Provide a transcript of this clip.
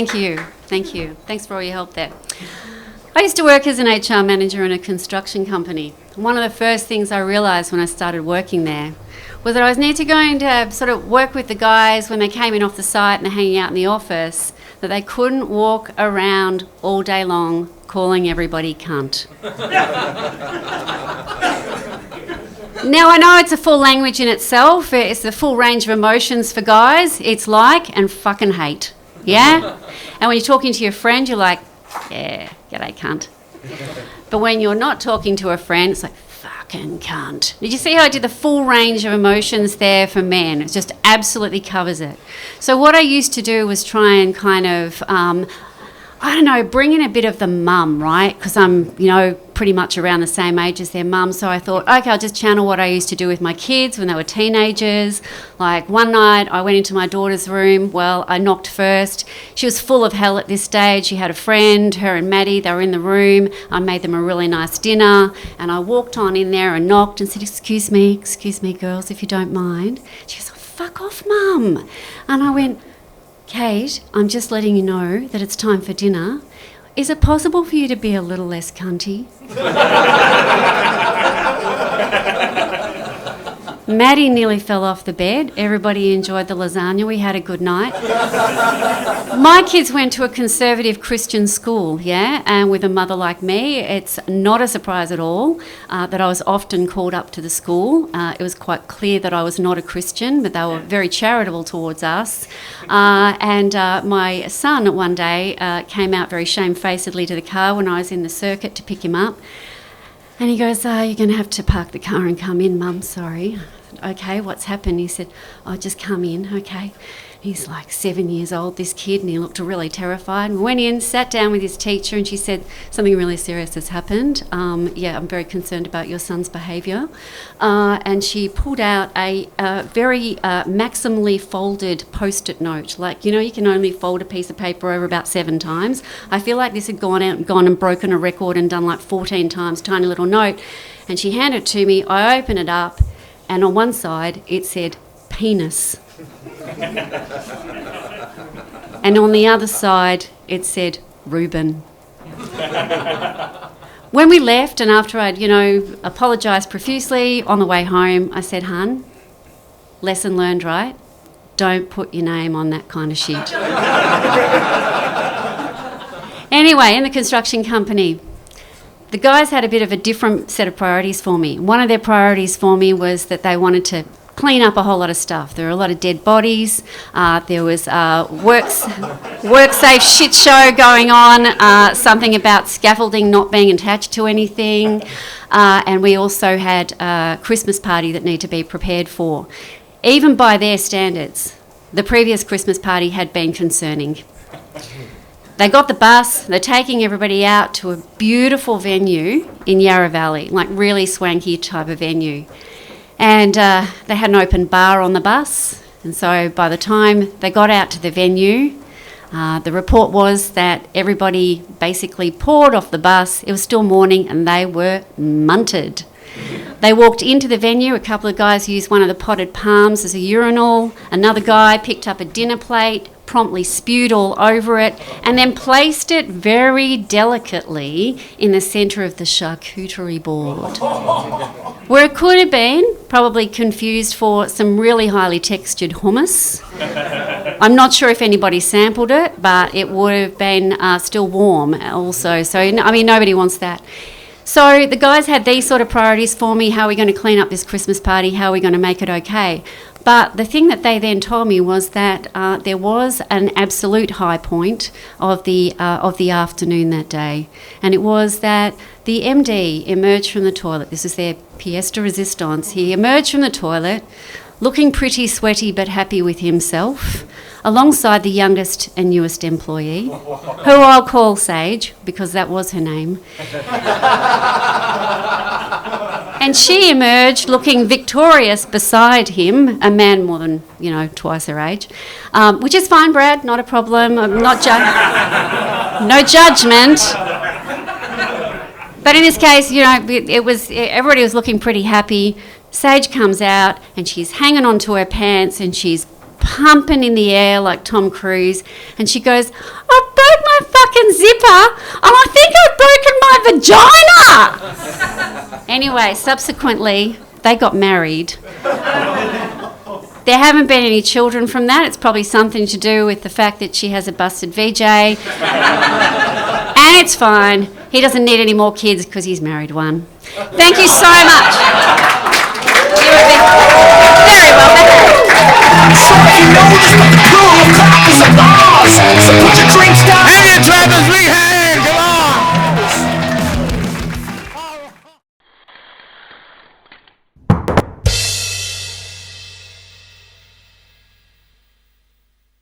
Thank you. Thanks for all your help there. I used to work as an HR manager in a construction company. One of the first things I realised when I started working there was that I was need to go and sort of work with the guys when they came in off the site and they're hanging out in the office, that they couldn't walk around all day long calling everybody cunt. Now, I know it's a full language in itself. It's the full range of emotions for guys. It's like and fucking hate, yeah? And when you're talking to your friend, you're like, yeah, g'day cunt. But when you're not talking to a friend, it's like, fucking cunt. Did you see how I did the full range of emotions there for men? It just absolutely covers it. So what I used to do was try and kind of, bring in a bit of the mum, right? Because I'm, pretty much around the same age as their mum. So I thought, okay, I'll just channel what I used to do with my kids when they were teenagers. Like one night I went into my daughter's room. Well, I knocked first. She was full of hell at this stage. She had a friend, her and Maddie, they were in the room. I made them a really nice dinner and I walked on in there and knocked and said, excuse me, girls, if you don't mind. She goes, oh, fuck off, Mum. And I went, Kate, I'm just letting you know that it's time for dinner. Is it possible for you to be a little less cunty? Maddie nearly fell off the bed. Everybody enjoyed the lasagna. We had a good night. My kids went to a conservative Christian school, yeah, and with a mother like me, it's not a surprise at all that I was often called up to the school. It was quite clear that I was not a Christian, but they were very charitable towards us. And my son one day came out very shamefacedly to the car when I was in the circuit to pick him up. And he goes, you're going to have to park the car and come in, Mum, sorry. I said, okay, what's happened? He said, just come in, okay. He's like 7 years old, this kid, and he looked really terrified. And we went in, sat down with his teacher, and she said, something really serious has happened. I'm very concerned about your son's behaviour. And she pulled out a very maximally folded Post-it note. Like, you can only fold a piece of paper over about 7 times. I feel like this had gone and broken a record and done like 14 times, tiny little note. And she handed it to me. I opened it up, and on one side it said, penis. And on the other side, it said, Reuben. When we left, and after I'd, apologised profusely on the way home, I said, hun, lesson learned, right? Don't put your name on that kind of shit. Anyway, in the construction company, the guys had a bit of a different set of priorities for me. One of their priorities for me was that they wanted to clean up a whole lot of stuff. There were a lot of dead bodies. There was work-safe shit show going on, something about scaffolding not being attached to anything. And we also had a Christmas party that needed to be prepared for. Even by their standards, the previous Christmas party had been concerning. They got the bus, they're taking everybody out to a beautiful venue in Yarra Valley, like really swanky type of venue. And they had an open bar on the bus, and so by the time they got out to the venue, the report was that everybody basically poured off the bus. It was still morning and they were munted. They walked into the venue. A couple of guys used one of the potted palms as a urinal. Another guy picked up a dinner plate, promptly spewed all over it, and then placed it very delicately in the centre of the charcuterie board, where it could have been probably confused for some really highly textured hummus. I'm not sure if anybody sampled it, but it would have been still warm also. So, nobody wants that. So the guys had these sort of priorities for me. How are we going to clean up this Christmas party? How are we going to make it okay? But the thing that they then told me was that there was an absolute high point of the afternoon that day, and it was that the MD emerged from the toilet. This is their pièce de résistance. He emerged from the toilet, looking pretty sweaty but happy with himself, alongside the youngest and newest employee, who I'll call Sage, because that was her name. And she emerged looking victorious beside him, a man more than, twice her age, which is fine, Brad, not a problem. I'm not no judgment. But in this case, everybody was looking pretty happy. Sage comes out and she's hanging onto her pants and she's pumping in the air like Tom Cruise, and she goes, I broke my fucking zipper, and I think I've broken my vagina. Anyway, subsequently, they got married. There haven't been any children from that. It's probably something to do with the fact that she has a busted VJ. And it's fine. He doesn't need any more kids because he's married one. Thank you so much. You have been very well behaved. So you know this, the club is a loss. So put your drink